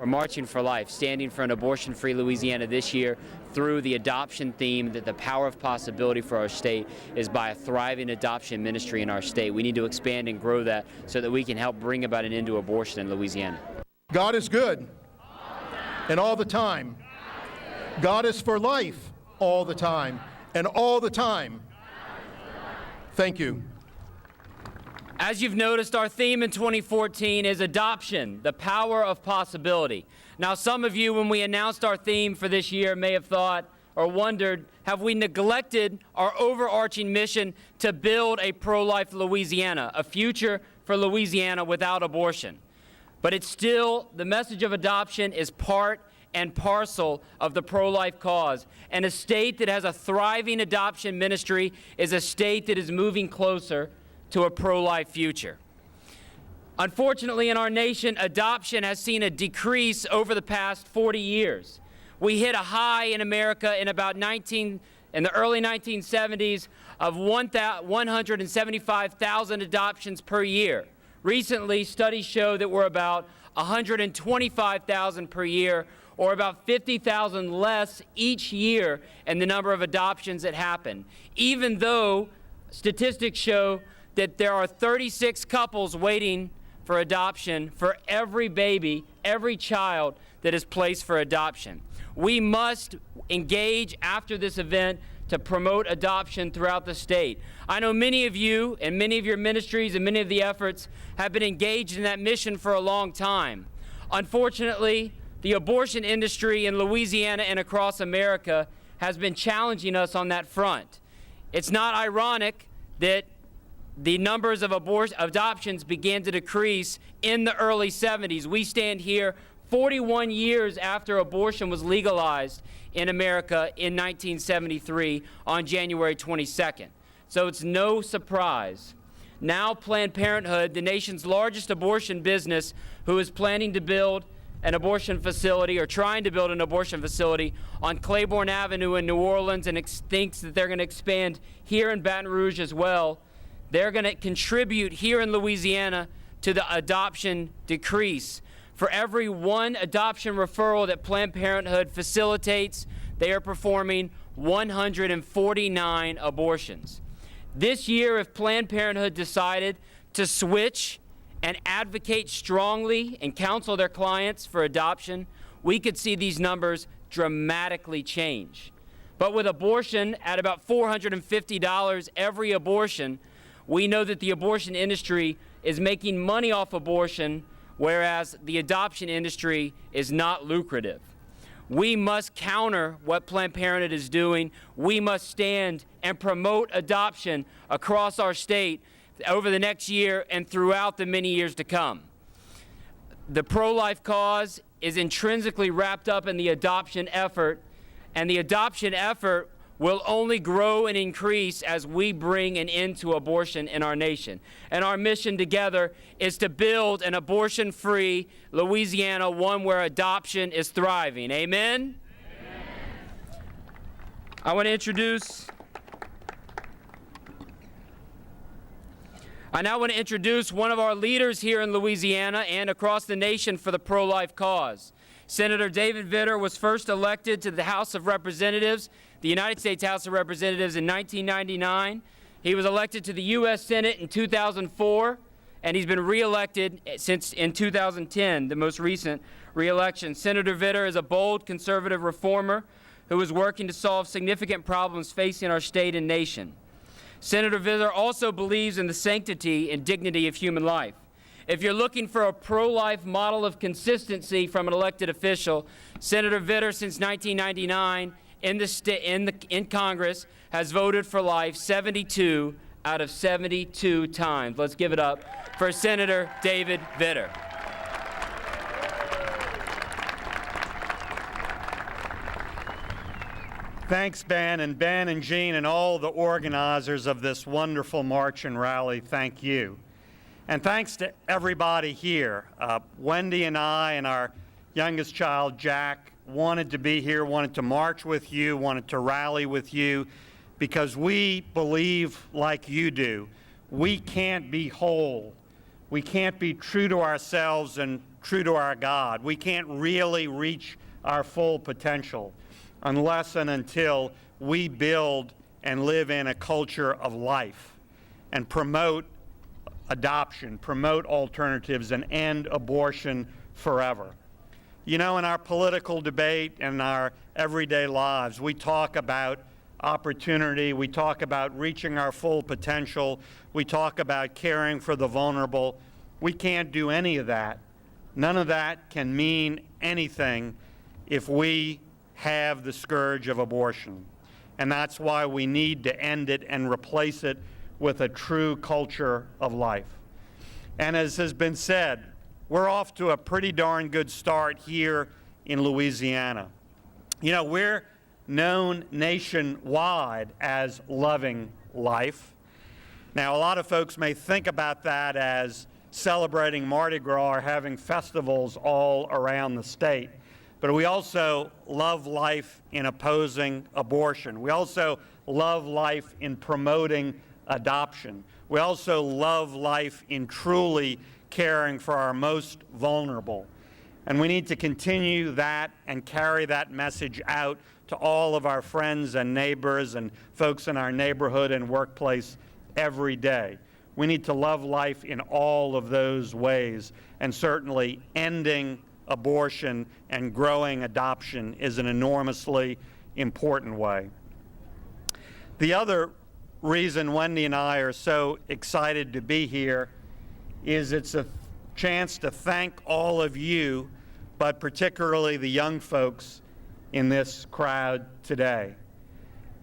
We're marching for life, standing for an abortion-free Louisiana this year through the adoption theme that the power of possibility for our state is by a thriving adoption ministry in our state. We need to expand and grow that so that we can help bring about an end to abortion in Louisiana. God is good and all the time. God is for life all the time and all the time. Thank you. As you've noticed, our theme in 2014 is adoption, the power of possibility. Now, some of you, when we announced our theme for this year, may have thought or wondered, have we neglected our overarching mission to build a pro-life Louisiana, a future for Louisiana without abortion? But it's still, the message of adoption is part and parcel of the pro-life cause. And a state that has a thriving adoption ministry is a state that is moving closer to a pro-life future. Unfortunately, in our nation, adoption has seen a decrease over the past 40 years. We hit a high in America in the early 1970s of 175,000 adoptions per year. Recently, studies show that we're about 125,000 per year, or about 50,000 less each year in the number of adoptions that happen, even though statistics show that there are 36 couples waiting for adoption for every baby, every child that is placed for adoption. We must engage after this event to promote adoption throughout the state. I know many of you and many of your ministries and many of the efforts have been engaged in that mission for a long time. Unfortunately, the abortion industry in Louisiana and across America has been challenging us on that front. It's not ironic that the numbers of adoptions began to decrease in the early 70s. We stand here 41 years after abortion was legalized in America in 1973 on January 22nd. So it's no surprise. Now Planned Parenthood, the nation's largest abortion business, who is planning to build an abortion facility or trying to build an abortion facility on Claiborne Avenue in New Orleans and thinks that they're going to expand here in Baton Rouge as well, they're going to contribute here in Louisiana to the adoption decrease. For every one adoption referral that Planned Parenthood facilitates, they are performing 149 abortions. This year, if Planned Parenthood decided to switch and advocate strongly and counsel their clients for adoption, we could see these numbers dramatically change. But with abortion at about $450 every abortion, we know that the abortion industry is making money off abortion, whereas the adoption industry is not lucrative. We must counter what Planned Parenthood is doing. We must stand and promote adoption across our state over the next year and throughout the many years to come. The pro-life cause is intrinsically wrapped up in the adoption effort, and the adoption effort will only grow and increase as we bring an end to abortion in our nation. And our mission together is to build an abortion-free Louisiana, one where adoption is thriving. Amen? Amen. I now want to introduce one of our leaders here in Louisiana and across the nation for the pro-life cause. Senator David Vitter was first elected to the House of Representatives, the United States House of Representatives, in 1999. He was elected to the U.S. Senate in 2004, and he's been reelected since in 2010, the most recent reelection. Senator Vitter is a bold conservative reformer who is working to solve significant problems facing our state and nation. Senator Vitter also believes in the sanctity and dignity of human life. If you're looking for a pro-life model of consistency from an elected official, Senator Vitter, since 1999 in Congress, has voted for life 72 out of 72 times. Let's give it up for Senator David Vitter. Thanks, Ben and Jean and all the organizers of this wonderful march and rally. Thank you. And thanks to everybody here. Wendy and I and our youngest child, Jack, wanted to be here, wanted to march with you, wanted to rally with you, because we believe like you do. We can't be whole. We can't be true to ourselves and true to our God. We can't really reach our full potential unless and until we build and live in a culture of life and promote adoption, promote alternatives, and end abortion forever. You know, in our political debate and our everyday lives, we talk about opportunity, we talk about reaching our full potential, we talk about caring for the vulnerable. We can't do any of that. None of that can mean anything if we have the scourge of abortion. And that's why we need to end it and replace it with a true culture of life. And as has been said, we're off to a pretty darn good start here in Louisiana. You know, we're known nationwide as loving life. Now, a lot of folks may think about that as celebrating Mardi Gras or having festivals all around the state. But we also love life in opposing abortion. We also love life in promoting adoption. We also love life in truly caring for our most vulnerable. And we need to continue that and carry that message out to all of our friends and neighbors and folks in our neighborhood and workplace every day. We need to love life in all of those ways, and certainly ending abortion and growing adoption is an enormously important way. The other reason Wendy and I are so excited to be here is it's a chance to thank all of you, but particularly the young folks in this crowd today.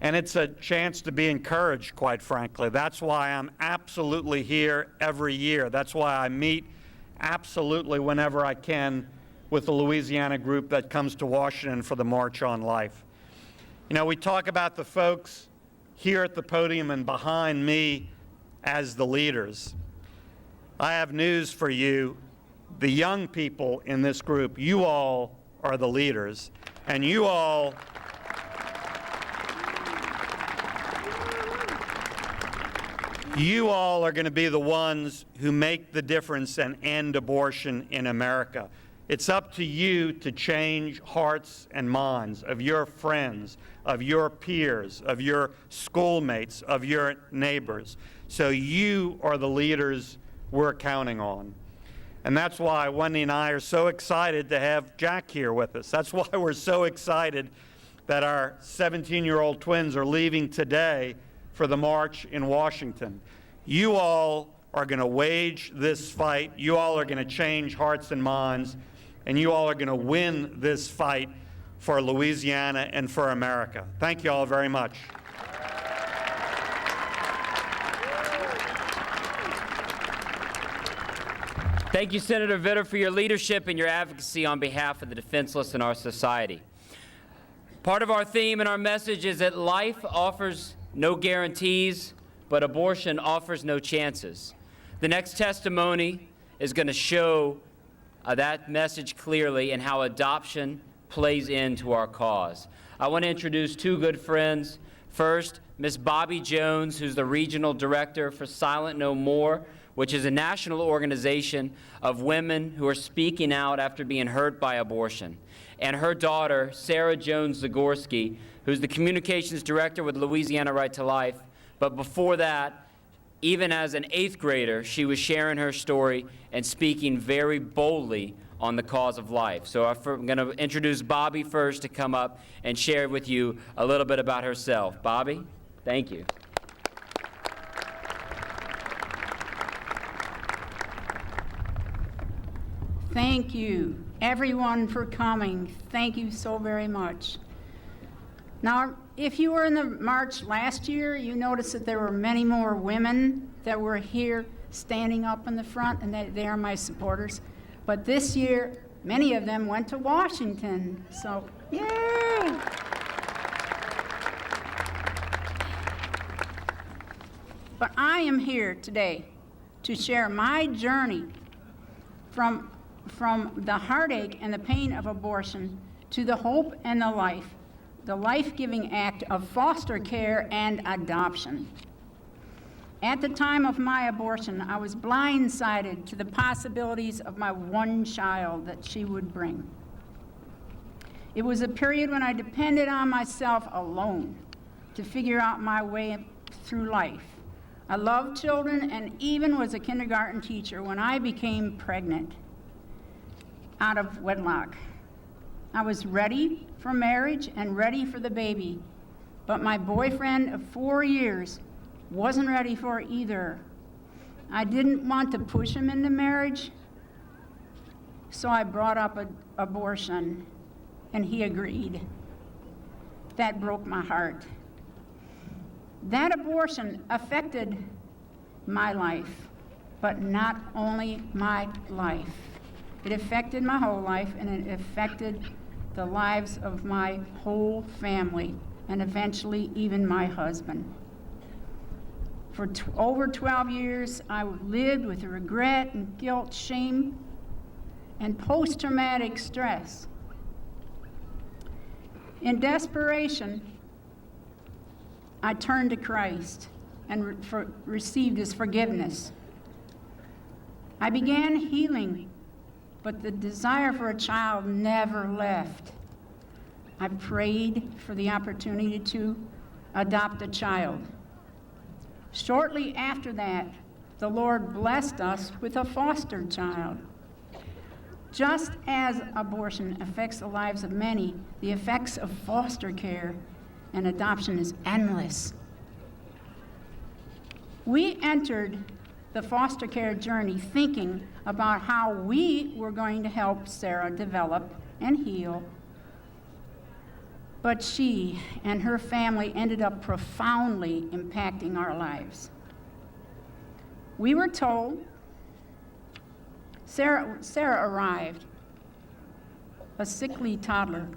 And it's a chance to be encouraged, quite frankly. That's why I'm absolutely here every year. That's why I meet absolutely whenever I can with the Louisiana group that comes to Washington for the March on Life. You know, we talk about the folks here at the podium and behind me as the leaders. I have news for you. The young people in this group, you all are the leaders, and you all are going to be the ones who make the difference and end abortion in America. It's up to you to change hearts and minds of your friends, of your peers, of your schoolmates, of your neighbors. So you are the leaders we're counting on. And that's why Wendy and I are so excited to have Jack here with us. That's why we're so excited that our 17-year-old twins are leaving today for the march in Washington. You all are going to wage this fight. You all are going to change hearts and minds. And you all are going to win this fight for Louisiana and for America. Thank you all very much. Thank you, Senator Vitter, for your leadership and your advocacy on behalf of the defenseless in our society. Part of our theme and our message is that life offers no guarantees, but abortion offers no chances. The next testimony is going to show that message clearly and how adoption plays into our cause. I want to introduce two good friends. First, Ms. Bobby Jones, who's the Regional Director for Silent No More, which is a national organization of women who are speaking out after being hurt by abortion. And her daughter, Sarah Jones Zagorski, who's the Communications Director with Louisiana Right to Life. But before that, even as an 8th grader, she was sharing her story and speaking very boldly on the cause of life. So I'm going to introduce Bobby first to come up and share with you a little bit about herself. Bobby, thank you. Thank you, everyone, for coming. Thank you so very much. Now, if you were in the march last year, you noticed that there were many more women that were here standing up in the front, and they are my supporters. But this year, many of them went to Washington, so yay! But I am here today to share my journey from the heartache and the pain of abortion to the hope and the life-giving act of foster care and adoption. At the time of my abortion, I was blindsided to the possibilities of my one child that she would bring. It was a period when I depended on myself alone to figure out my way through life. I loved children and even was a kindergarten teacher when I became pregnant out of wedlock. I was ready for marriage and ready for the baby, but my boyfriend of 4 years wasn't ready for either. I didn't want to push him into marriage, so I brought up abortion, and he agreed. That broke my heart. That abortion affected my life, but not only my life. It affected my whole life, and it affected the lives of my whole family, and eventually even my husband. For over 12 years, I lived with regret and guilt, shame, and post-traumatic stress. In desperation, I turned to Christ and received his forgiveness. I began healing, but the desire for a child never left. I prayed for the opportunity to adopt a child. Shortly after that, the Lord blessed us with a foster child. Just as abortion affects the lives of many, the effects of foster care and adoption is endless. We entered the foster care journey thinking about how we were going to help Sarah develop and heal, but she and her family ended up profoundly impacting our lives. We were told Sarah arrived, a sickly toddler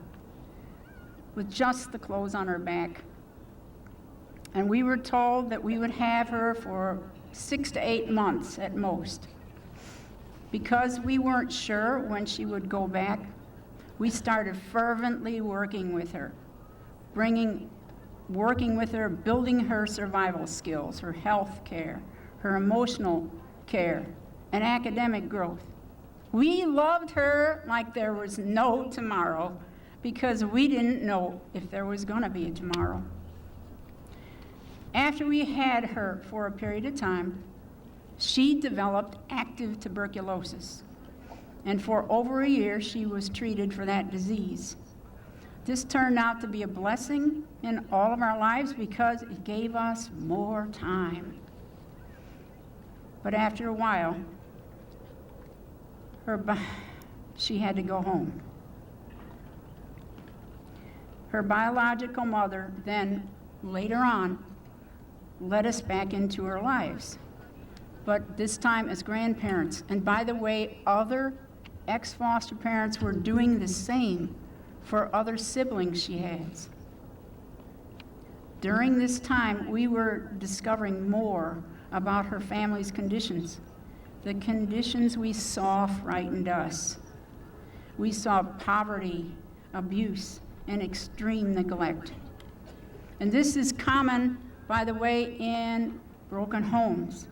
with just the clothes on her back. And we were told that we would have her for 6 to 8 months at most. Because we weren't sure when she would go back, we started fervently working with her, building her survival skills, her health care, her emotional care, and academic growth. We loved her like there was no tomorrow because we didn't know if there was going to be a tomorrow. After we had her for a period of time, she developed active tuberculosis, and for over a year she was treated for that disease. This turned out to be a blessing in all of our lives because it gave us more time. But after a while, she had to go home. Her biological mother then, later on, led us back into her lives, but this time as grandparents. And by the way, other ex-foster parents were doing the same for other siblings she has. During this time, we were discovering more about her family's conditions. The conditions we saw frightened us. We saw poverty, abuse, and extreme neglect. And this is common, by the way, in broken homes.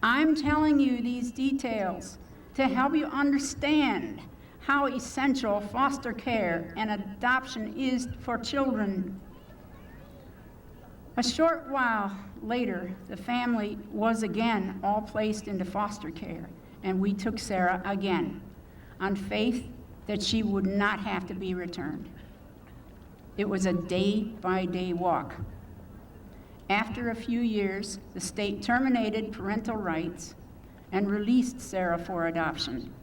I'm telling you these details to help you understand how essential foster care and adoption is for children. A short while later, the family was again all placed into foster care, and we took Sarah again on faith that she would not have to be returned. It was a day-by-day walk. After a few years, the state terminated parental rights and released Sarah for adoption.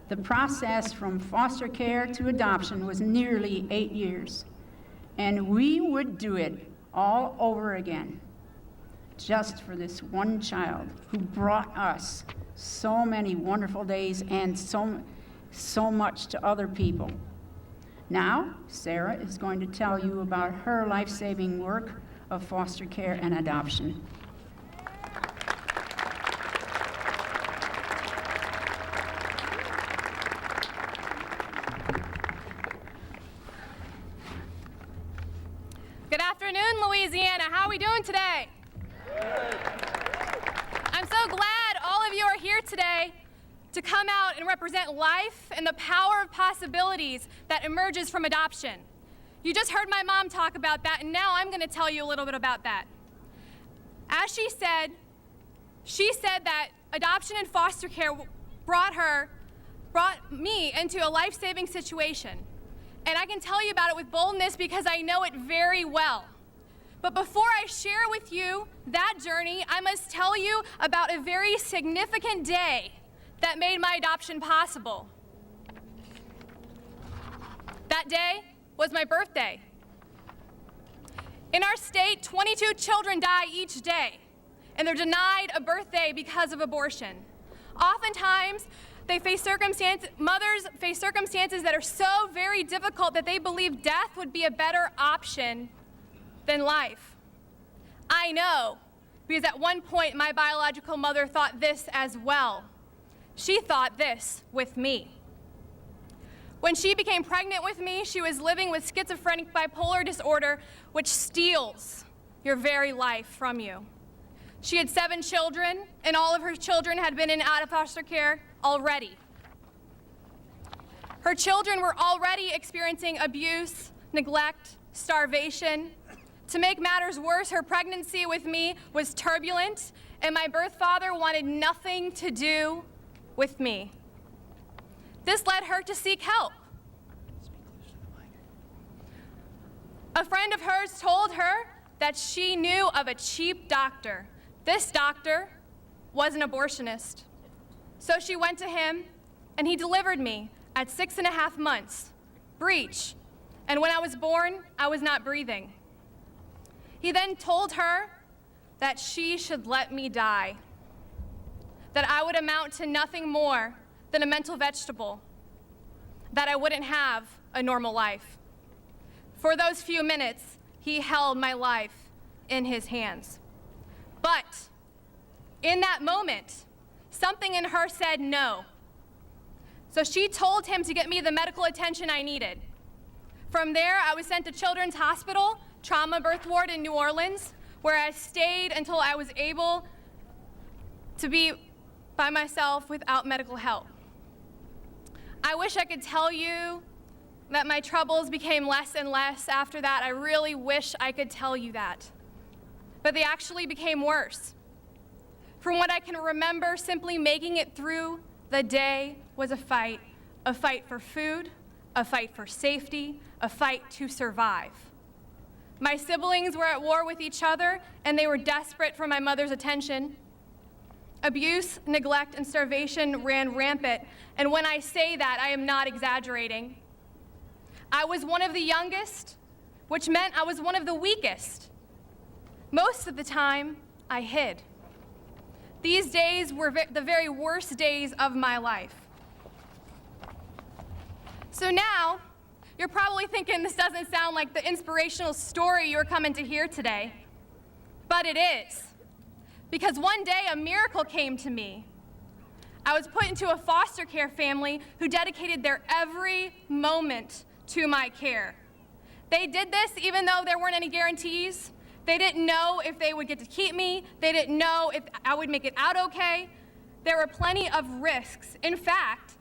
The process from foster care to adoption was nearly 8 years, and we would do it all over again, just for this one child who brought us so many wonderful days and so much to other people. Now, Sarah is going to tell you about her life-saving work of foster care and adoption. Good afternoon, Louisiana. How are we doing today? today to come out and represent life and the power of possibilities that emerges from adoption. You just heard my mom talk about that, and now I'm going to tell you a little bit about that. As she said that adoption and foster care brought me into a life-saving situation. And I can tell you about it with boldness because I know it very well. But before I share with you that journey, I must tell you about a very significant day that made my adoption possible. That day was my birthday. In our state, 22 children die each day, and they're denied a birthday because of abortion. Oftentimes, mothers face circumstances that are so very difficult that they believe death would be a better option than life. I know, because at one point my biological mother thought this as well. She thought this with me. When she became pregnant with me, she was living with schizophrenic bipolar disorder, which steals your very life from you. She had 7 children, and all of her children had been in and out of foster care already. Her children were already experiencing abuse, neglect, starvation. To make matters worse, her pregnancy with me was turbulent, and my birth father wanted nothing to do with me. This led her to seek help. A friend of hers told her that she knew of a cheap doctor. This doctor was an abortionist. So she went to him, and he delivered me at 6.5 months, breech. And when I was born, I was not breathing. He then told her that she should let me die, that I would amount to nothing more than a mental vegetable, that I wouldn't have a normal life. For those few minutes, he held my life in his hands. But in that moment, something in her said no. So she told him to get me the medical attention I needed. From there, I was sent to Children's Hospital, trauma birth ward in New Orleans, where I stayed until I was able to be by myself without medical help. I wish I could tell you that my troubles became less and less after that. I really wish I could tell you that. But they actually became worse. From what I can remember, simply making it through the day was a fight for food, a fight for safety, a fight to survive. My siblings were at war with each other, and they were desperate for my mother's attention. Abuse, neglect, and starvation ran rampant, and when I say that, I am not exaggerating. I was one of the youngest, which meant I was one of the weakest. Most of the time, I hid. These days were the very worst days of my life. So now, you're probably thinking this doesn't sound like the inspirational story you're coming to hear today, but it is. Because one day a miracle came to me. I was put into a foster care family who dedicated their every moment to my care. They did this even though there weren't any guarantees. They didn't know if they would get to keep me. They didn't know if I would make it out okay. There were plenty of risks. In fact,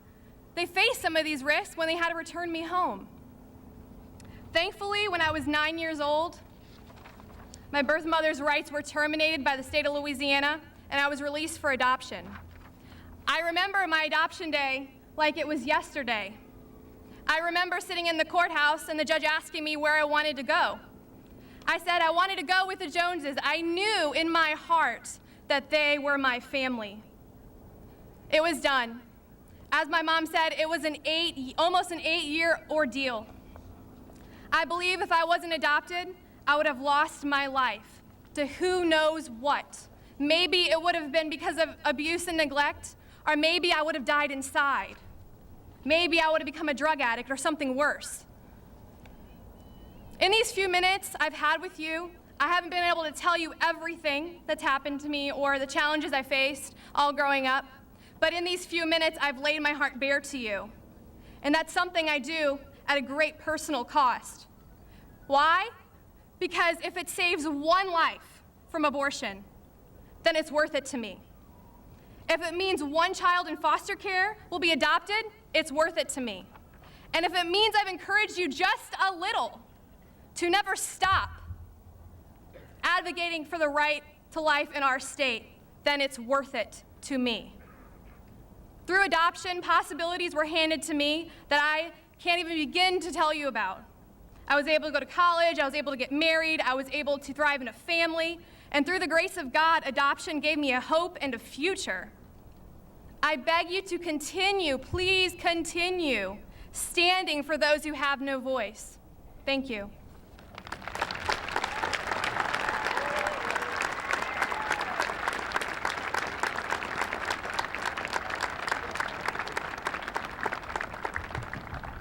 they faced some of these risks when they had to return me home. Thankfully, when I was 9 years old, my birth mother's rights were terminated by the state of Louisiana, and I was released for adoption. I remember my adoption day like it was yesterday. I remember sitting in the courthouse and the judge asking me where I wanted to go. I said I wanted to go with the Joneses. I knew in my heart that they were my family. It was done. As my mom said, it was almost an 8-year ordeal. I believe if I wasn't adopted, I would have lost my life to who knows what. Maybe it would have been because of abuse and neglect, or maybe I would have died inside. Maybe I would have become a drug addict or something worse. In these few minutes I've had with you, I haven't been able to tell you everything that's happened to me or the challenges I faced all growing up, but in these few minutes I've laid my heart bare to you. And that's something I do at a great personal cost. Why? Because if it saves one life from abortion, then it's worth it to me. If it means one child in foster care will be adopted, it's worth it to me. And if it means I've encouraged you just a little to never stop advocating for the right to life in our state, then it's worth it to me. Through adoption, possibilities were handed to me that I can't even begin to tell you about. I was able to go to college, I was able to get married, I was able to thrive in a family, and through the grace of God, adoption gave me a hope and a future. I beg you to continue, please continue, standing for those who have no voice. Thank you.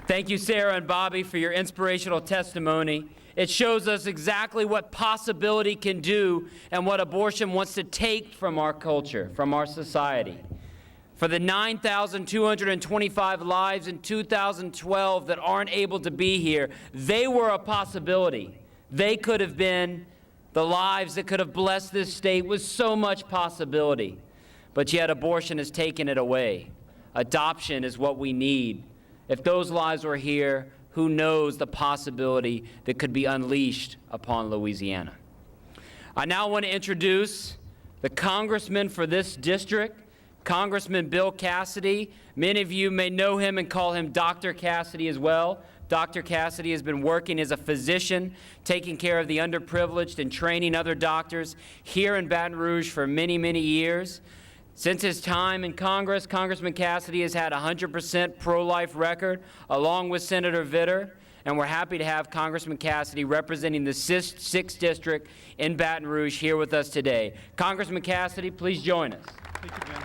Thank you, Sarah and Bobby, for your inspirational testimony. It shows us exactly what possibility can do and what abortion wants to take from our culture, from our society. For the 9,225 lives in 2012 that aren't able to be here, they were a possibility. They could have been the lives that could have blessed this state with so much possibility. But yet abortion has taken it away. Adoption is what we need. If those lives were here, who knows the possibility that could be unleashed upon Louisiana. I now want to introduce the congressman for this district, Congressman Bill Cassidy. Many of you may know him and call him Dr. Cassidy as well. Dr. Cassidy has been working as a physician, taking care of the underprivileged and training other doctors here in Baton Rouge for many, many years. Since his time in Congress, Congressman Cassidy has had a 100% pro-life record, along with Senator Vitter, and we're happy to have Congressman Cassidy representing the 6th District in Baton Rouge here with us today. Congressman Cassidy, please join us. Thank you, Ben.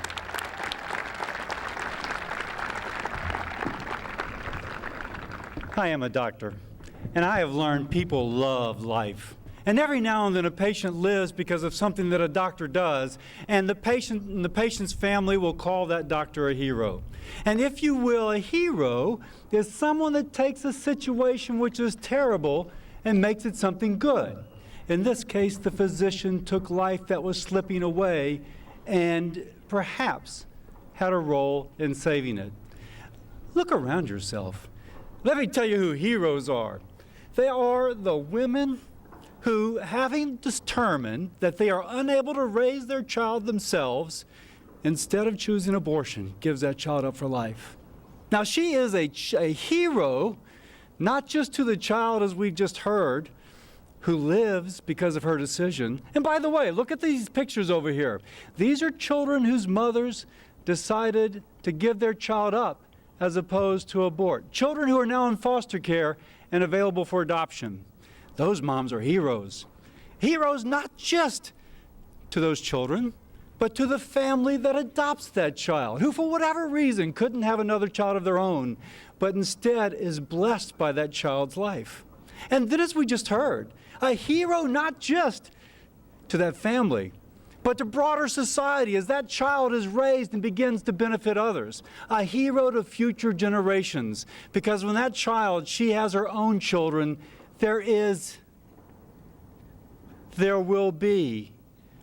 I am a doctor, and I have learned people love life. And every now and then a patient lives because of something that a doctor does, and the patient and the patient's family will call that doctor a hero. And if you will, a hero is someone that takes a situation which is terrible and makes it something good. In this case, the physician took life that was slipping away and perhaps had a role in saving it. Look around yourself. Let me tell you who heroes are. They are the women who, having determined that they are unable to raise their child themselves, instead of choosing abortion, gives that child up for life. Now, she is a hero, not just to the child, as we just heard, who lives because of her decision. And by the way, look at these pictures over here. These are children whose mothers decided to give their child up as opposed to abort. Children who are now in foster care and available for adoption. Those moms are heroes. Heroes not just to those children, but to the family that adopts that child, who for whatever reason couldn't have another child of their own, but instead is blessed by that child's life. And then, as we just heard, a hero not just to that family, but to broader society as that child is raised and begins to benefit others. A hero to future generations, because when that child, she has her own children, there will be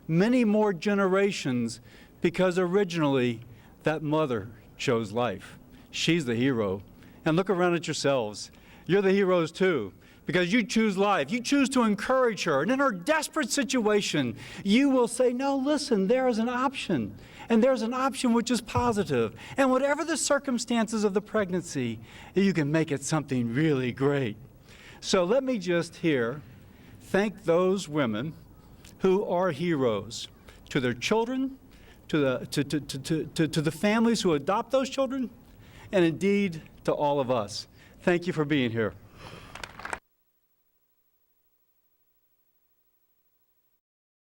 many more generations, because originally that mother chose life. She's the hero. And look around at yourselves. You're the heroes too, because you choose life. You choose to encourage her. And in her desperate situation, you will say, no, listen, there is an option. And there's an option which is positive. And whatever the circumstances of the pregnancy, you can make it something really great. So let me just here thank those women who are heroes to their children, to the families who adopt those children, and indeed to all of us. Thank you for being here.